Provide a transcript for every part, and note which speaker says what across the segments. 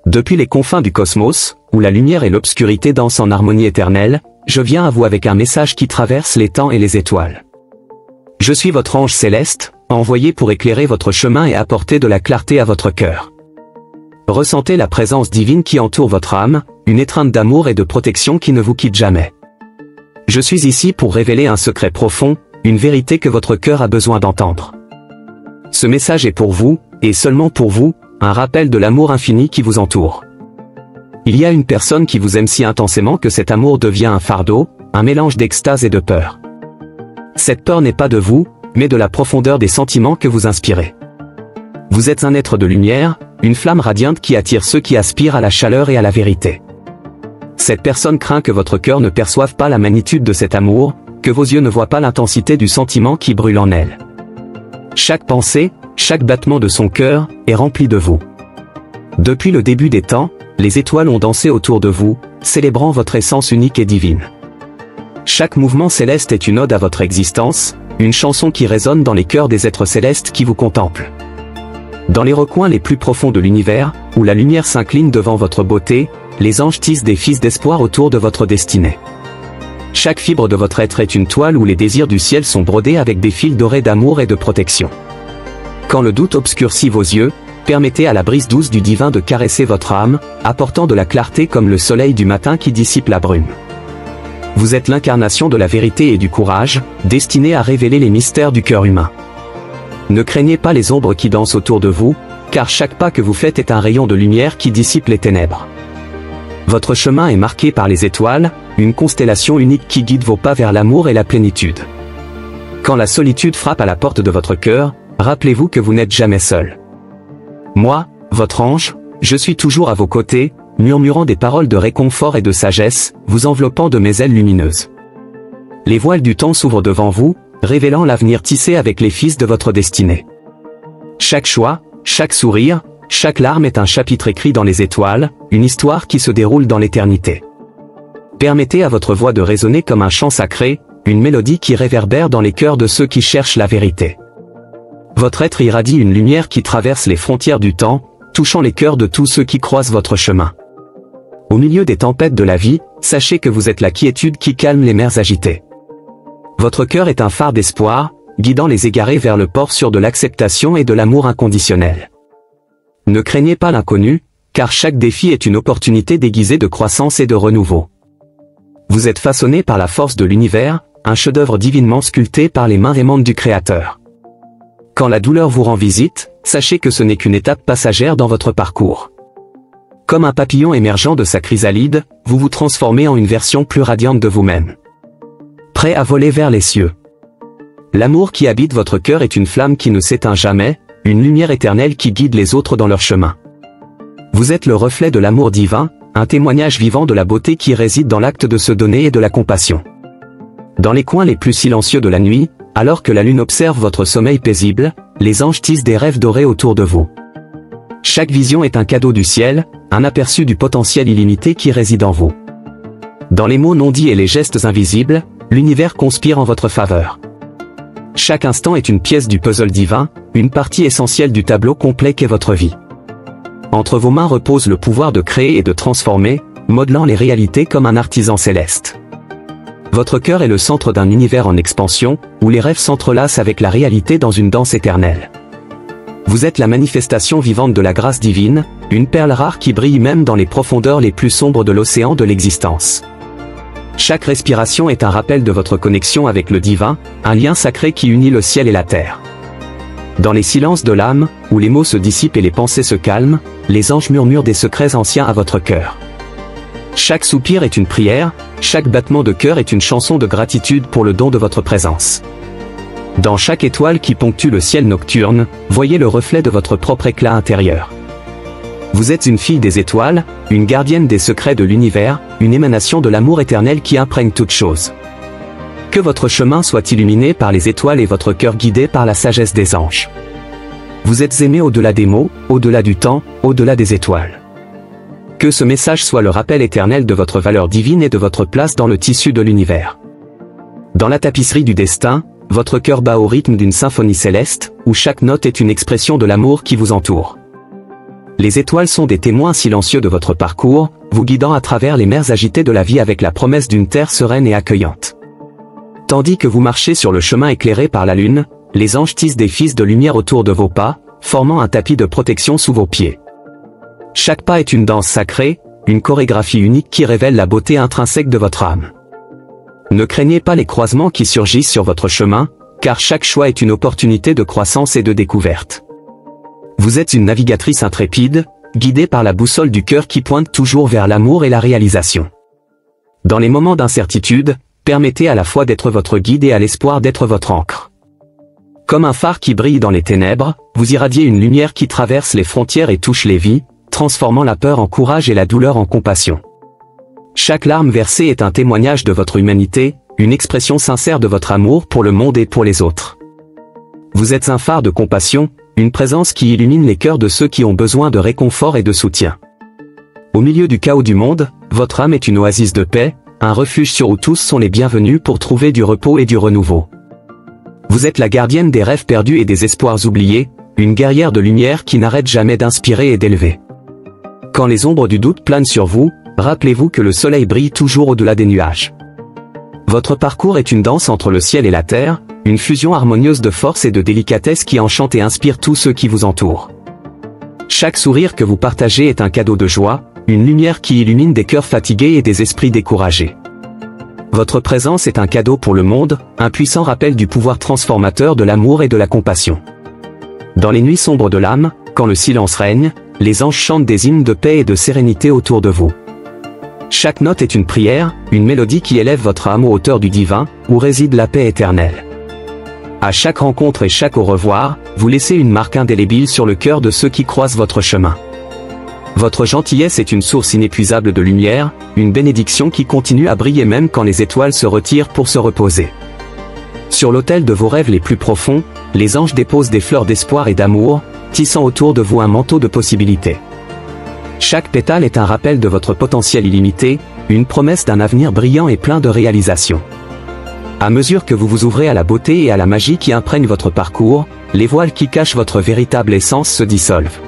Speaker 1: Depuis les confins du cosmos, où la lumière et l'obscurité dansent en harmonie éternelle, je viens à vous avec un message qui traverse les temps et les étoiles. Je suis votre ange céleste, envoyé pour éclairer votre chemin et apporter de la clarté à votre cœur. Ressentez la présence divine qui entoure votre âme, une étreinte d'amour et de protection qui ne vous quitte jamais. Je suis ici pour révéler un secret profond, une vérité que votre cœur a besoin d'entendre. Ce message est pour vous, et seulement pour vous, un rappel de l'amour infini qui vous entoure. Il y a une personne qui vous aime si intensément que cet amour devient un fardeau, un mélange d'extase et de peur. Cette peur n'est pas de vous, mais de la profondeur des sentiments que vous inspirez. Vous êtes un être de lumière, une flamme radiante qui attire ceux qui aspirent à la chaleur et à la vérité. Cette personne craint que votre cœur ne perçoive pas la magnitude de cet amour, que vos yeux ne voient pas l'intensité du sentiment qui brûle en elle. Chaque pensée, chaque battement de son cœur, est rempli de vous. Depuis le début des temps, les étoiles ont dansé autour de vous, célébrant votre essence unique et divine. Chaque mouvement céleste est une ode à votre existence, une chanson qui résonne dans les cœurs des êtres célestes qui vous contemplent. Dans les recoins les plus profonds de l'univers, où la lumière s'incline devant votre beauté, les anges tissent des fils d'espoir autour de votre destinée. Chaque fibre de votre être est une toile où les désirs du ciel sont brodés avec des fils dorés d'amour et de protection. Quand le doute obscurcit vos yeux, permettez à la brise douce du divin de caresser votre âme, apportant de la clarté comme le soleil du matin qui dissipe la brume. Vous êtes l'incarnation de la vérité et du courage, destiné à révéler les mystères du cœur humain. Ne craignez pas les ombres qui dansent autour de vous, car chaque pas que vous faites est un rayon de lumière qui dissipe les ténèbres. Votre chemin est marqué par les étoiles, une constellation unique qui guide vos pas vers l'amour et la plénitude. Quand la solitude frappe à la porte de votre cœur, rappelez-vous que vous n'êtes jamais seul. Moi, votre ange, je suis toujours à vos côtés, murmurant des paroles de réconfort et de sagesse, vous enveloppant de mes ailes lumineuses. Les voiles du temps s'ouvrent devant vous, révélant l'avenir tissé avec les fils de votre destinée. Chaque choix, chaque sourire, chaque larme est un chapitre écrit dans les étoiles, une histoire qui se déroule dans l'éternité. Permettez à votre voix de résonner comme un chant sacré, une mélodie qui réverbère dans les cœurs de ceux qui cherchent la vérité. Votre être irradie une lumière qui traverse les frontières du temps, touchant les cœurs de tous ceux qui croisent votre chemin. Au milieu des tempêtes de la vie, sachez que vous êtes la quiétude qui calme les mers agitées. Votre cœur est un phare d'espoir, guidant les égarés vers le port sûr de l'acceptation et de l'amour inconditionnel. Ne craignez pas l'inconnu, car chaque défi est une opportunité déguisée de croissance et de renouveau. Vous êtes façonné par la force de l'univers, un chef-d'œuvre divinement sculpté par les mains aimantes du Créateur. Quand la douleur vous rend visite, sachez que ce n'est qu'une étape passagère dans votre parcours. Comme un papillon émergeant de sa chrysalide, vous vous transformez en une version plus radiante de vous-même. Prêt à voler vers les cieux. L'amour qui habite votre cœur est une flamme qui ne s'éteint jamais, une lumière éternelle qui guide les autres dans leur chemin. Vous êtes le reflet de l'amour divin, un témoignage vivant de la beauté qui réside dans l'acte de se donner et de la compassion. Dans les coins les plus silencieux de la nuit, alors que la lune observe votre sommeil paisible, les anges tissent des rêves dorés autour de vous. Chaque vision est un cadeau du ciel, un aperçu du potentiel illimité qui réside en vous. Dans les mots non dits et les gestes invisibles, l'univers conspire en votre faveur. Chaque instant est une pièce du puzzle divin, une partie essentielle du tableau complet qu'est votre vie. Entre vos mains repose le pouvoir de créer et de transformer, modelant les réalités comme un artisan céleste. Votre cœur est le centre d'un univers en expansion, où les rêves s'entrelacent avec la réalité dans une danse éternelle. Vous êtes la manifestation vivante de la grâce divine, une perle rare qui brille même dans les profondeurs les plus sombres de l'océan de l'existence. Chaque respiration est un rappel de votre connexion avec le divin, un lien sacré qui unit le ciel et la terre. Dans les silences de l'âme, où les mots se dissipent et les pensées se calment, les anges murmurent des secrets anciens à votre cœur. Chaque soupir est une prière, chaque battement de cœur est une chanson de gratitude pour le don de votre présence. Dans chaque étoile qui ponctue le ciel nocturne, voyez le reflet de votre propre éclat intérieur. Vous êtes une fille des étoiles, une gardienne des secrets de l'univers, une émanation de l'amour éternel qui imprègne toute chose. Que votre chemin soit illuminé par les étoiles et votre cœur guidé par la sagesse des anges. Vous êtes aimé au-delà des mots, au-delà du temps, au-delà des étoiles. Que ce message soit le rappel éternel de votre valeur divine et de votre place dans le tissu de l'univers. Dans la tapisserie du destin, votre cœur bat au rythme d'une symphonie céleste, où chaque note est une expression de l'amour qui vous entoure. les étoiles sont des témoins silencieux de votre parcours, vous guidant à travers les mers agitées de la vie avec la promesse d'une terre sereine et accueillante. Tandis que vous marchez sur le chemin éclairé par la lune, les anges tissent des fils de lumière autour de vos pas, formant un tapis de protection sous vos pieds. Chaque pas est une danse sacrée, une chorégraphie unique qui révèle la beauté intrinsèque de votre âme. Ne craignez pas les croisements qui surgissent sur votre chemin, car chaque choix est une opportunité de croissance et de découverte. Vous êtes une navigatrice intrépide, guidée par la boussole du cœur qui pointe toujours vers l'amour et la réalisation. Dans les moments d'incertitude, permettez à la fois d'être votre guide et à l'espoir d'être votre ancre. Comme un phare qui brille dans les ténèbres, vous irradiez une lumière qui traverse les frontières et touche les vies, transformant la peur en courage et la douleur en compassion. Chaque larme versée est un témoignage de votre humanité, une expression sincère de votre amour pour le monde et pour les autres. Vous êtes un phare de compassion, une présence qui illumine les cœurs de ceux qui ont besoin de réconfort et de soutien. Au milieu du chaos du monde, votre âme est une oasis de paix, un refuge sur où tous sont les bienvenus pour trouver du repos et du renouveau. Vous êtes la gardienne des rêves perdus et des espoirs oubliés, une guerrière de lumière qui n'arrête jamais d'inspirer et d'élever. Quand les ombres du doute planent sur vous, rappelez-vous que le soleil brille toujours au-delà des nuages. Votre parcours est une danse entre le ciel et la terre, une fusion harmonieuse de force et de délicatesse qui enchante et inspire tous ceux qui vous entourent. Chaque sourire que vous partagez est un cadeau de joie, une lumière qui illumine des cœurs fatigués et des esprits découragés. Votre présence est un cadeau pour le monde, un puissant rappel du pouvoir transformateur de l'amour et de la compassion. Dans les nuits sombres de l'âme, quand le silence règne, les anges chantent des hymnes de paix et de sérénité autour de vous. Chaque note est une prière, une mélodie qui élève votre âme aux hauteurs du divin, où réside la paix éternelle. À chaque rencontre et chaque au revoir, vous laissez une marque indélébile sur le cœur de ceux qui croisent votre chemin. Votre gentillesse est une source inépuisable de lumière, une bénédiction qui continue à briller même quand les étoiles se retirent pour se reposer. Sur l'autel de vos rêves les plus profonds, les anges déposent des fleurs d'espoir et d'amour, tissant autour de vous un manteau de possibilités. Chaque pétale est un rappel de votre potentiel illimité, une promesse d'un avenir brillant et plein de réalisations. À mesure que vous vous ouvrez à la beauté et à la magie qui imprègnent votre parcours, les voiles qui cachent votre véritable essence se dissolvent.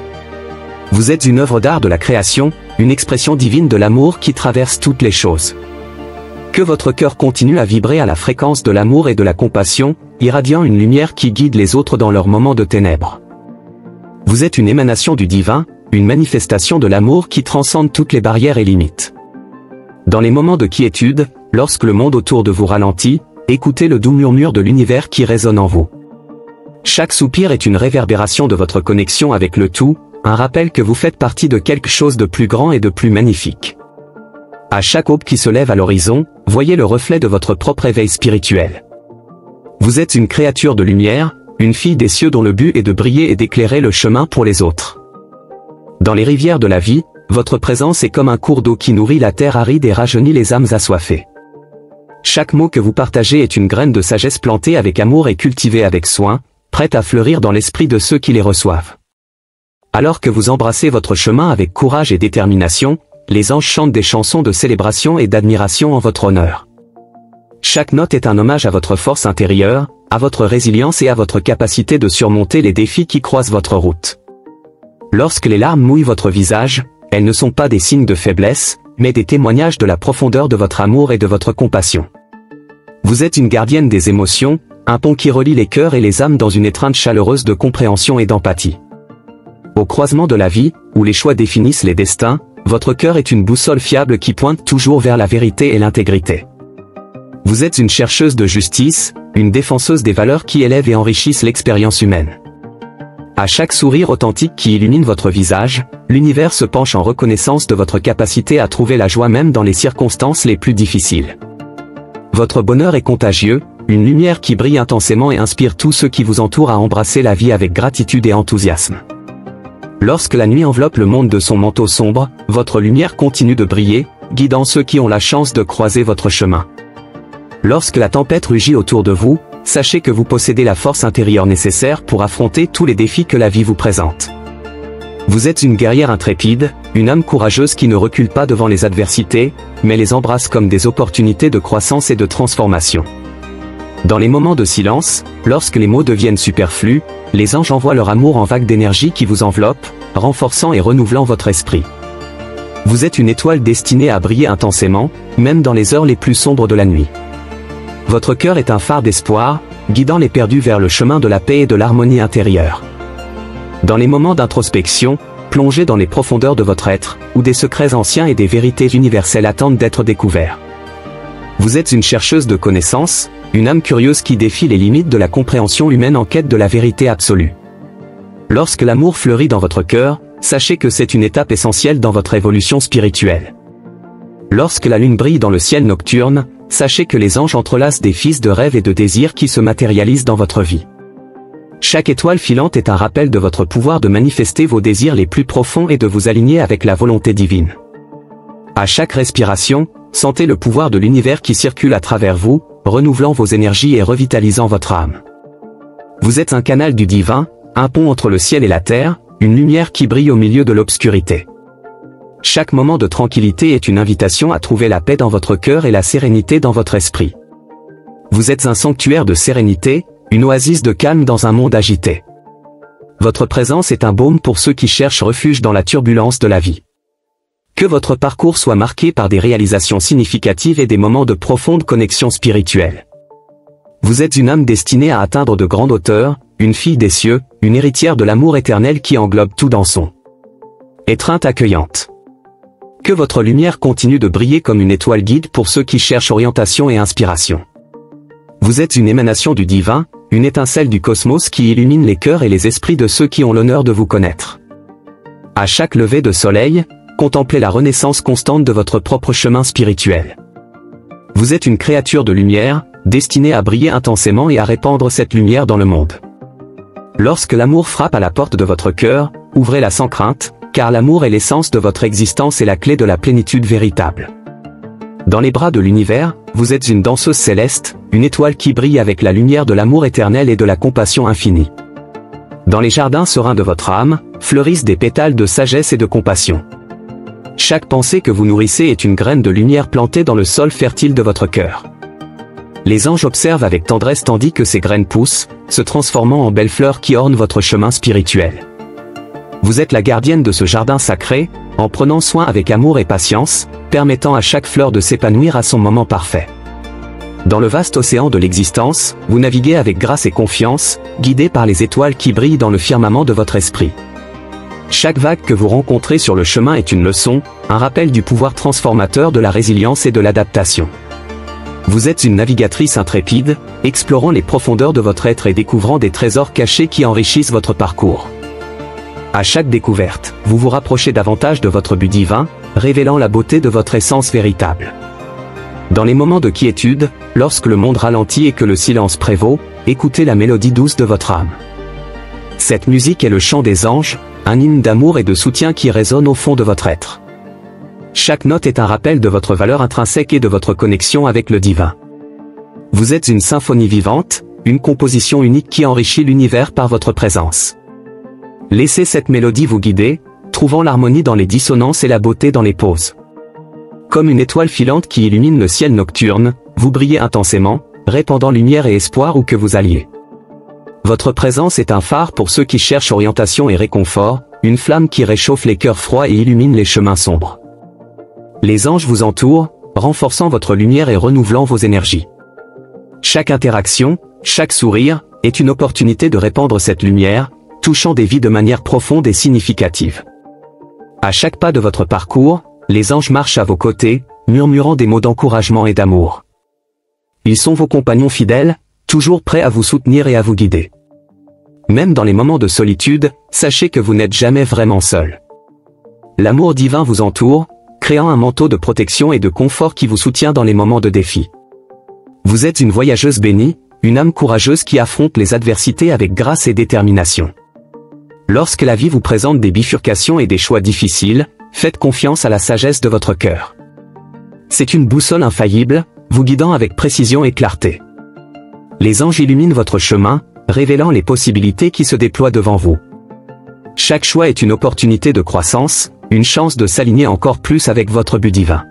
Speaker 1: Vous êtes une œuvre d'art de la création, une expression divine de l'amour qui traverse toutes les choses. Que votre cœur continue à vibrer à la fréquence de l'amour et de la compassion, irradiant une lumière qui guide les autres dans leurs moments de ténèbres. Vous êtes une émanation du divin, une manifestation de l'amour qui transcende toutes les barrières et limites. Dans les moments de quiétude, lorsque le monde autour de vous ralentit, écoutez le doux murmure de l'univers qui résonne en vous. Chaque soupir est une réverbération de votre connexion avec le tout, un rappel que vous faites partie de quelque chose de plus grand et de plus magnifique. À chaque aube qui se lève à l'horizon, voyez le reflet de votre propre éveil spirituel. Vous êtes une créature de lumière, une fille des cieux dont le but est de briller et d'éclairer le chemin pour les autres. Dans les rivières de la vie, votre présence est comme un cours d'eau qui nourrit la terre aride et rajeunit les âmes assoiffées. Chaque mot que vous partagez est une graine de sagesse plantée avec amour et cultivée avec soin, prête à fleurir dans l'esprit de ceux qui les reçoivent. Alors que vous embrassez votre chemin avec courage et détermination, les anges chantent des chansons de célébration et d'admiration en votre honneur. Chaque note est un hommage à votre force intérieure, à votre résilience et à votre capacité de surmonter les défis qui croisent votre route. Lorsque les larmes mouillent votre visage, elles ne sont pas des signes de faiblesse, mais des témoignages de la profondeur de votre amour et de votre compassion. Vous êtes une gardienne des émotions, un pont qui relie les cœurs et les âmes dans une étreinte chaleureuse de compréhension et d'empathie. Au croisement de la vie, où les choix définissent les destins, votre cœur est une boussole fiable qui pointe toujours vers la vérité et l'intégrité. Vous êtes une chercheuse de justice, une défenseuse des valeurs qui élèvent et enrichissent l'expérience humaine. À chaque sourire authentique qui illumine votre visage, l'univers se penche en reconnaissance de votre capacité à trouver la joie même dans les circonstances les plus difficiles. Votre bonheur est contagieux, une lumière qui brille intensément et inspire tous ceux qui vous entourent à embrasser la vie avec gratitude et enthousiasme. Lorsque la nuit enveloppe le monde de son manteau sombre, votre lumière continue de briller, guidant ceux qui ont la chance de croiser votre chemin. Lorsque la tempête rugit autour de vous, sachez que vous possédez la force intérieure nécessaire pour affronter tous les défis que la vie vous présente. Vous êtes une guerrière intrépide, une âme courageuse qui ne recule pas devant les adversités, mais les embrasse comme des opportunités de croissance et de transformation. Dans les moments de silence, lorsque les mots deviennent superflus, les anges envoient leur amour en vagues d'énergie qui vous enveloppent, renforçant et renouvelant votre esprit. Vous êtes une étoile destinée à briller intensément, même dans les heures les plus sombres de la nuit. Votre cœur est un phare d'espoir, guidant les perdus vers le chemin de la paix et de l'harmonie intérieure. Dans les moments d'introspection, plongez dans les profondeurs de votre être, où des secrets anciens et des vérités universelles attendent d'être découverts. Vous êtes une chercheuse de connaissances, une âme curieuse qui défie les limites de la compréhension humaine en quête de la vérité absolue. Lorsque l'amour fleurit dans votre cœur, sachez que c'est une étape essentielle dans votre évolution spirituelle. Lorsque la lune brille dans le ciel nocturne, sachez que les anges entrelacent des fils de rêves et de désirs qui se matérialisent dans votre vie. Chaque étoile filante est un rappel de votre pouvoir de manifester vos désirs les plus profonds et de vous aligner avec la volonté divine. À chaque respiration, sentez le pouvoir de l'univers qui circule à travers vous, renouvelant vos énergies et revitalisant votre âme. Vous êtes un canal du divin, un pont entre le ciel et la terre, une lumière qui brille au milieu de l'obscurité. Chaque moment de tranquillité est une invitation à trouver la paix dans votre cœur et la sérénité dans votre esprit. Vous êtes un sanctuaire de sérénité, une oasis de calme dans un monde agité. Votre présence est un baume pour ceux qui cherchent refuge dans la turbulence de la vie. Que votre parcours soit marqué par des réalisations significatives et des moments de profonde connexion spirituelle. Vous êtes une âme destinée à atteindre de grandes hauteurs, une fille des cieux, une héritière de l'amour éternel qui englobe tout dans son étreinte accueillante. Que votre lumière continue de briller comme une étoile guide pour ceux qui cherchent orientation et inspiration. Vous êtes une émanation du divin, une étincelle du cosmos qui illumine les cœurs et les esprits de ceux qui ont l'honneur de vous connaître. À chaque lever de soleil, contemplez la renaissance constante de votre propre chemin spirituel. Vous êtes une créature de lumière, destinée à briller intensément et à répandre cette lumière dans le monde. Lorsque l'amour frappe à la porte de votre cœur, ouvrez-la sans crainte, car l'amour est l'essence de votre existence et la clé de la plénitude véritable. Dans les bras de l'univers, vous êtes une danseuse céleste, une étoile qui brille avec la lumière de l'amour éternel et de la compassion infinie. Dans les jardins sereins de votre âme, fleurissent des pétales de sagesse et de compassion. Chaque pensée que vous nourrissez est une graine de lumière plantée dans le sol fertile de votre cœur. Les anges observent avec tendresse tandis que ces graines poussent, se transformant en belles fleurs qui ornent votre chemin spirituel. Vous êtes la gardienne de ce jardin sacré, en prenant soin avec amour et patience, permettant à chaque fleur de s'épanouir à son moment parfait. Dans le vaste océan de l'existence, vous naviguez avec grâce et confiance, guidé par les étoiles qui brillent dans le firmament de votre esprit. Chaque vague que vous rencontrez sur le chemin est une leçon, un rappel du pouvoir transformateur de la résilience et de l'adaptation. Vous êtes une navigatrice intrépide, explorant les profondeurs de votre être et découvrant des trésors cachés qui enrichissent votre parcours. À chaque découverte, vous vous rapprochez davantage de votre but divin, révélant la beauté de votre essence véritable. Dans les moments de quiétude, lorsque le monde ralentit et que le silence prévaut, écoutez la mélodie douce de votre âme. Cette musique est le chant des anges, un hymne d'amour et de soutien qui résonne au fond de votre être. Chaque note est un rappel de votre valeur intrinsèque et de votre connexion avec le divin. Vous êtes une symphonie vivante, une composition unique qui enrichit l'univers par votre présence. Laissez cette mélodie vous guider, trouvant l'harmonie dans les dissonances et la beauté dans les pauses. Comme une étoile filante qui illumine le ciel nocturne, vous brillez intensément, répandant lumière et espoir où que vous alliez. Votre présence est un phare pour ceux qui cherchent orientation et réconfort, une flamme qui réchauffe les cœurs froids et illumine les chemins sombres. Les anges vous entourent, renforçant votre lumière et renouvelant vos énergies. Chaque interaction, chaque sourire, est une opportunité de répandre cette lumière, touchant des vies de manière profonde et significative. À chaque pas de votre parcours, les anges marchent à vos côtés, murmurant des mots d'encouragement et d'amour. Ils sont vos compagnons fidèles, toujours prêts à vous soutenir et à vous guider. Même dans les moments de solitude, sachez que vous n'êtes jamais vraiment seul. L'amour divin vous entoure, créant un manteau de protection et de confort qui vous soutient dans les moments de défi. Vous êtes une voyageuse bénie, une âme courageuse qui affronte les adversités avec grâce et détermination. Lorsque la vie vous présente des bifurcations et des choix difficiles, faites confiance à la sagesse de votre cœur. C'est une boussole infaillible, vous guidant avec précision et clarté. Les anges illuminent votre chemin, révélant les possibilités qui se déploient devant vous. Chaque choix est une opportunité de croissance, une chance de s'aligner encore plus avec votre but divin.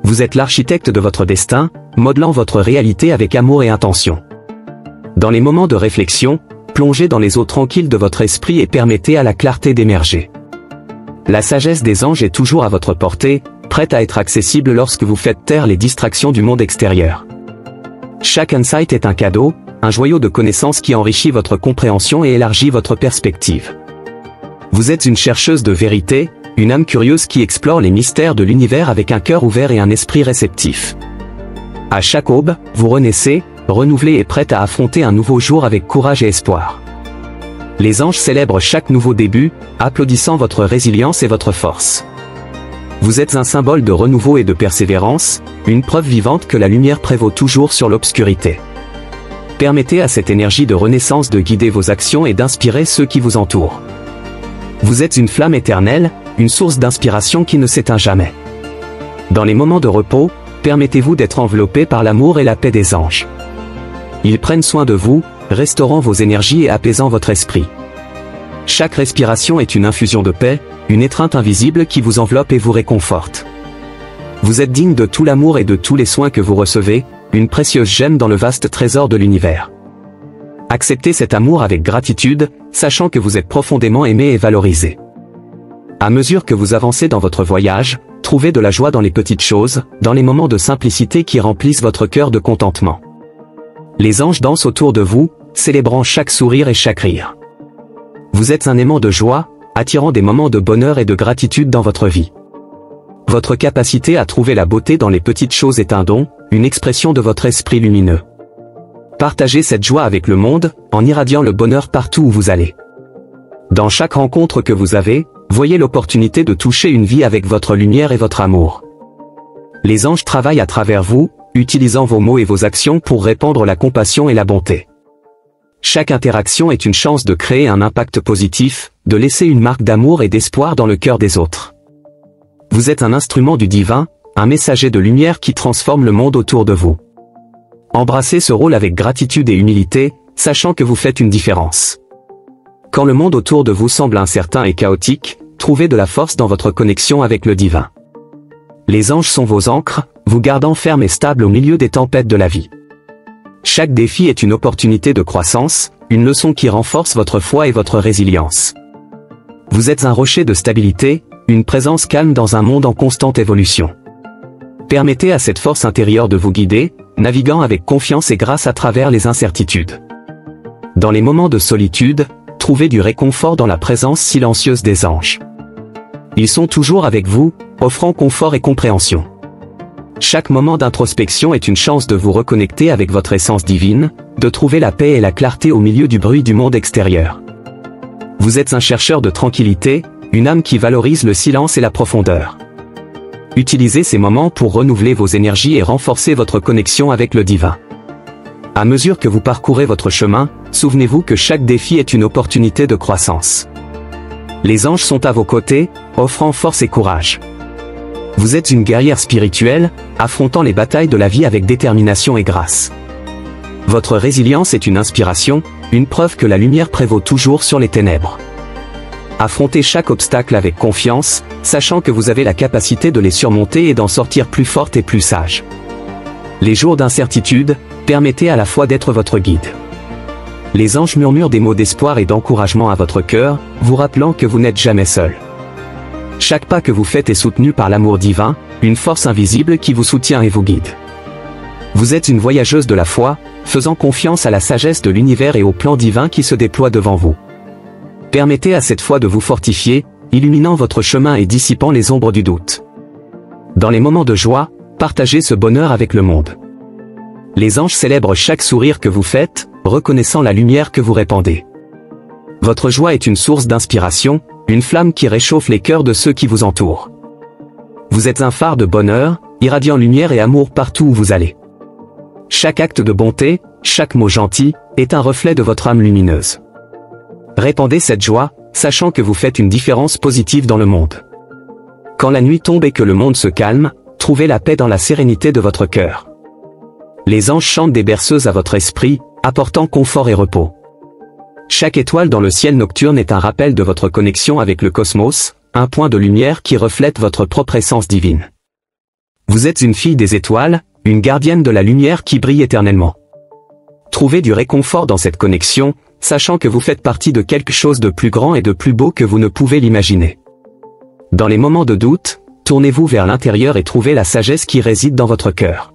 Speaker 1: Vous êtes l'architecte de votre destin, modelant votre réalité avec amour et intention. Dans les moments de réflexion, plongez dans les eaux tranquilles de votre esprit et permettez à la clarté d'émerger. La sagesse des anges est toujours à votre portée, prête à être accessible lorsque vous faites taire les distractions du monde extérieur. Chaque insight est un cadeau, un joyau de connaissances qui enrichit votre compréhension et élargit votre perspective. Vous êtes une chercheuse de vérité, une âme curieuse qui explore les mystères de l'univers avec un cœur ouvert et un esprit réceptif. À chaque aube, vous renaissez, renouvelée et prête à affronter un nouveau jour avec courage et espoir. Les anges célèbrent chaque nouveau début, applaudissant votre résilience et votre force. Vous êtes un symbole de renouveau et de persévérance, une preuve vivante que la lumière prévaut toujours sur l'obscurité. Permettez à cette énergie de renaissance de guider vos actions et d'inspirer ceux qui vous entourent. Vous êtes une flamme éternelle, une source d'inspiration qui ne s'éteint jamais. Dans les moments de repos, permettez-vous d'être enveloppé par l'amour et la paix des anges. Ils prennent soin de vous, restaurant vos énergies et apaisant votre esprit. Chaque respiration est une infusion de paix, une étreinte invisible qui vous enveloppe et vous réconforte. Vous êtes digne de tout l'amour et de tous les soins que vous recevez, une précieuse gemme dans le vaste trésor de l'univers. Acceptez cet amour avec gratitude, sachant que vous êtes profondément aimé et valorisé. À mesure que vous avancez dans votre voyage, trouvez de la joie dans les petites choses, dans les moments de simplicité qui remplissent votre cœur de contentement. Les anges dansent autour de vous, célébrant chaque sourire et chaque rire. Vous êtes un aimant de joie, attirant des moments de bonheur et de gratitude dans votre vie. Votre capacité à trouver la beauté dans les petites choses est un don, une expression de votre esprit lumineux. Partagez cette joie avec le monde, en irradiant le bonheur partout où vous allez. Dans chaque rencontre que vous avez, voyez l'opportunité de toucher une vie avec votre lumière et votre amour. Les anges travaillent à travers vous, utilisant vos mots et vos actions pour répandre la compassion et la bonté. Chaque interaction est une chance de créer un impact positif, de laisser une marque d'amour et d'espoir dans le cœur des autres. Vous êtes un instrument du divin, un messager de lumière qui transforme le monde autour de vous. Embrassez ce rôle avec gratitude et humilité, sachant que vous faites une différence. Quand le monde autour de vous semble incertain et chaotique, trouvez de la force dans votre connexion avec le divin. Les anges sont vos ancres, vous gardant ferme et stable au milieu des tempêtes de la vie. Chaque défi est une opportunité de croissance, une leçon qui renforce votre foi et votre résilience. Vous êtes un rocher de stabilité, une présence calme dans un monde en constante évolution. Permettez à cette force intérieure de vous guider, naviguant avec confiance et grâce à travers les incertitudes. Dans les moments de solitude, trouvez du réconfort dans la présence silencieuse des anges. Ils sont toujours avec vous, offrant confort et compréhension. Chaque moment d'introspection est une chance de vous reconnecter avec votre essence divine, de trouver la paix et la clarté au milieu du bruit du monde extérieur. Vous êtes un chercheur de tranquillité, une âme qui valorise le silence et la profondeur. Utilisez ces moments pour renouveler vos énergies et renforcer votre connexion avec le divin. À mesure que vous parcourez votre chemin, souvenez-vous que chaque défi est une opportunité de croissance. Les anges sont à vos côtés, offrant force et courage. Vous êtes une guerrière spirituelle, affrontant les batailles de la vie avec détermination et grâce. Votre résilience est une inspiration, une preuve que la lumière prévaut toujours sur les ténèbres. Affrontez chaque obstacle avec confiance, sachant que vous avez la capacité de les surmonter et d'en sortir plus forte et plus sage. Les jours d'incertitude, permettez à la fois d'être votre guide. Les anges murmurent des mots d'espoir et d'encouragement à votre cœur, vous rappelant que vous n'êtes jamais seul. Chaque pas que vous faites est soutenu par l'amour divin, une force invisible qui vous soutient et vous guide. Vous êtes une voyageuse de la foi, faisant confiance à la sagesse de l'univers et au plan divin qui se déploie devant vous. Permettez à cette foi de vous fortifier, illuminant votre chemin et dissipant les ombres du doute. Dans les moments de joie, partagez ce bonheur avec le monde. Les anges célèbrent chaque sourire que vous faites, reconnaissant la lumière que vous répandez. Votre joie est une source d'inspiration, une flamme qui réchauffe les cœurs de ceux qui vous entourent. Vous êtes un phare de bonheur, irradiant lumière et amour partout où vous allez. Chaque acte de bonté, chaque mot gentil, est un reflet de votre âme lumineuse. Répandez cette joie, sachant que vous faites une différence positive dans le monde. Quand la nuit tombe et que le monde se calme, trouvez la paix dans la sérénité de votre cœur. Les anges chantent des berceuses à votre esprit, apportant confort et repos. Chaque étoile dans le ciel nocturne est un rappel de votre connexion avec le cosmos, un point de lumière qui reflète votre propre essence divine. Vous êtes une fille des étoiles, une gardienne de la lumière qui brille éternellement. Trouvez du réconfort dans cette connexion, sachant que vous faites partie de quelque chose de plus grand et de plus beau que vous ne pouvez l'imaginer. Dans les moments de doute, tournez-vous vers l'intérieur et trouvez la sagesse qui réside dans votre cœur.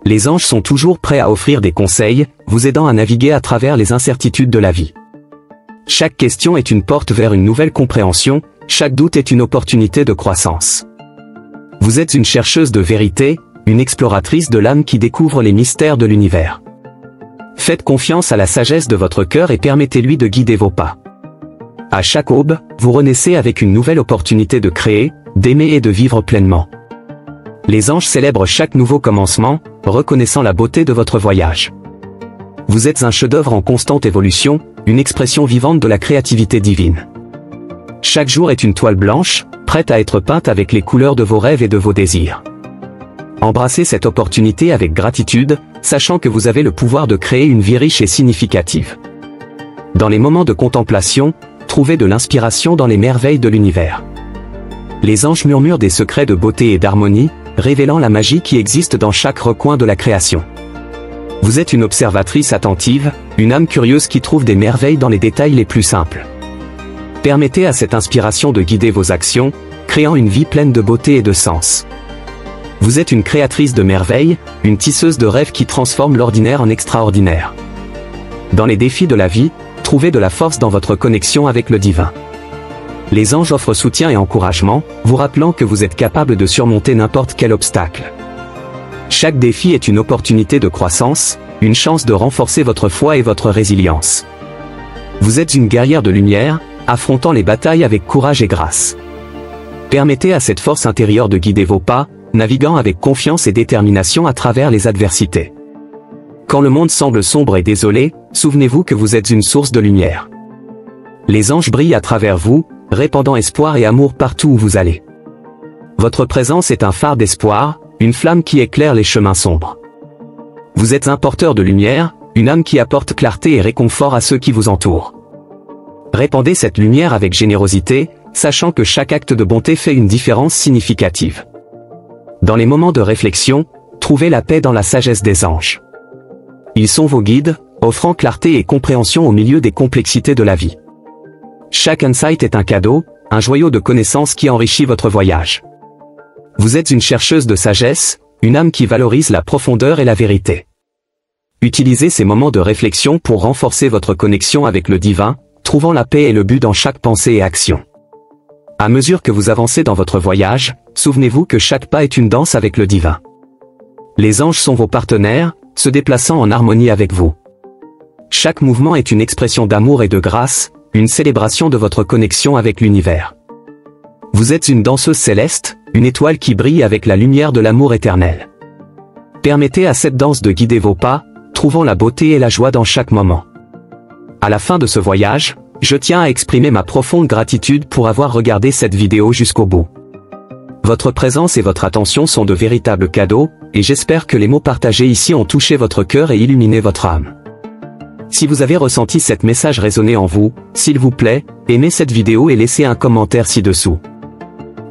Speaker 1: Les anges sont toujours prêts à offrir des conseils, vous aidant à naviguer à travers les incertitudes de la vie. Chaque question est une porte vers une nouvelle compréhension, chaque doute est une opportunité de croissance. Vous êtes une chercheuse de vérité, une exploratrice de l'âme qui découvre les mystères de l'univers. Faites confiance à la sagesse de votre cœur et permettez-lui de guider vos pas. À chaque aube, vous renaissez avec une nouvelle opportunité de créer, d'aimer et de vivre pleinement. Les anges célèbrent chaque nouveau commencement, reconnaissant la beauté de votre voyage. Vous êtes un chef-d'œuvre en constante évolution, une expression vivante de la créativité divine. Chaque jour est une toile blanche, prête à être peinte avec les couleurs de vos rêves et de vos désirs. Embrassez cette opportunité avec gratitude, sachant que vous avez le pouvoir de créer une vie riche et significative. Dans les moments de contemplation, trouvez de l'inspiration dans les merveilles de l'univers. Les anges murmurent des secrets de beauté et d'harmonie, révélant la magie qui existe dans chaque recoin de la création. Vous êtes une observatrice attentive, une âme curieuse qui trouve des merveilles dans les détails les plus simples. Permettez à cette inspiration de guider vos actions, créant une vie pleine de beauté et de sens. Vous êtes une créatrice de merveilles, une tisseuse de rêves qui transforme l'ordinaire en extraordinaire. Dans les défis de la vie, trouvez de la force dans votre connexion avec le divin. Les anges offrent soutien et encouragement, vous rappelant que vous êtes capable de surmonter n'importe quel obstacle. Chaque défi est une opportunité de croissance, une chance de renforcer votre foi et votre résilience. Vous êtes une guerrière de lumière, affrontant les batailles avec courage et grâce. Permettez à cette force intérieure de guider vos pas, naviguant avec confiance et détermination à travers les adversités. Quand le monde semble sombre et désolé, souvenez-vous que vous êtes une source de lumière. Les anges brillent à travers vous, répandant espoir et amour partout où vous allez. Votre présence est un phare d'espoir, une flamme qui éclaire les chemins sombres. Vous êtes un porteur de lumière, une âme qui apporte clarté et réconfort à ceux qui vous entourent. Répandez cette lumière avec générosité, sachant que chaque acte de bonté fait une différence significative. Dans les moments de réflexion, trouvez la paix dans la sagesse des anges. Ils sont vos guides, offrant clarté et compréhension au milieu des complexités de la vie. Chaque insight est un cadeau, un joyau de connaissances qui enrichit votre voyage. Vous êtes une chercheuse de sagesse, une âme qui valorise la profondeur et la vérité. Utilisez ces moments de réflexion pour renforcer votre connexion avec le divin, trouvant la paix et le but dans chaque pensée et action. À mesure que vous avancez dans votre voyage, souvenez-vous que chaque pas est une danse avec le divin. Les anges sont vos partenaires, se déplaçant en harmonie avec vous. Chaque mouvement est une expression d'amour et de grâce, une célébration de votre connexion avec l'univers. Vous êtes une danseuse céleste, une étoile qui brille avec la lumière de l'amour éternel. Permettez à cette danse de guider vos pas, trouvant la beauté et la joie dans chaque moment. À la fin de ce voyage, je tiens à exprimer ma profonde gratitude pour avoir regardé cette vidéo jusqu'au bout. Votre présence et votre attention sont de véritables cadeaux, et j'espère que les mots partagés ici ont touché votre cœur et illuminé votre âme. Si vous avez ressenti cet message résonner en vous, s'il vous plaît, aimez cette vidéo et laissez un commentaire ci-dessous.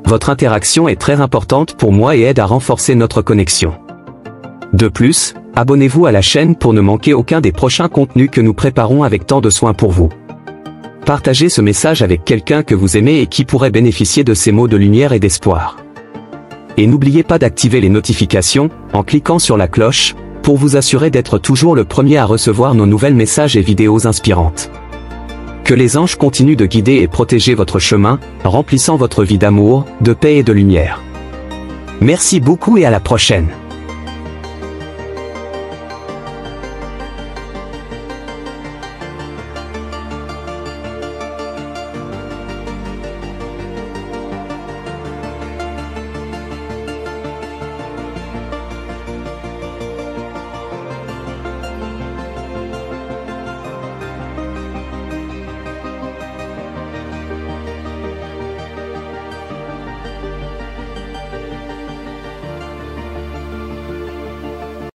Speaker 1: Votre interaction est très importante pour moi et aide à renforcer notre connexion. De plus, abonnez-vous à la chaîne pour ne manquer aucun des prochains contenus que nous préparons avec tant de soin pour vous. Partagez ce message avec quelqu'un que vous aimez et qui pourrait bénéficier de ces mots de lumière et d'espoir. Et n'oubliez pas d'activer les notifications, en cliquant sur la cloche, pour vous assurer d'être toujours le premier à recevoir nos nouvelles messages et vidéos inspirantes. Que les anges continuent de guider et protéger votre chemin, remplissant votre vie d'amour, de paix et de lumière. Merci beaucoup et à la prochaine.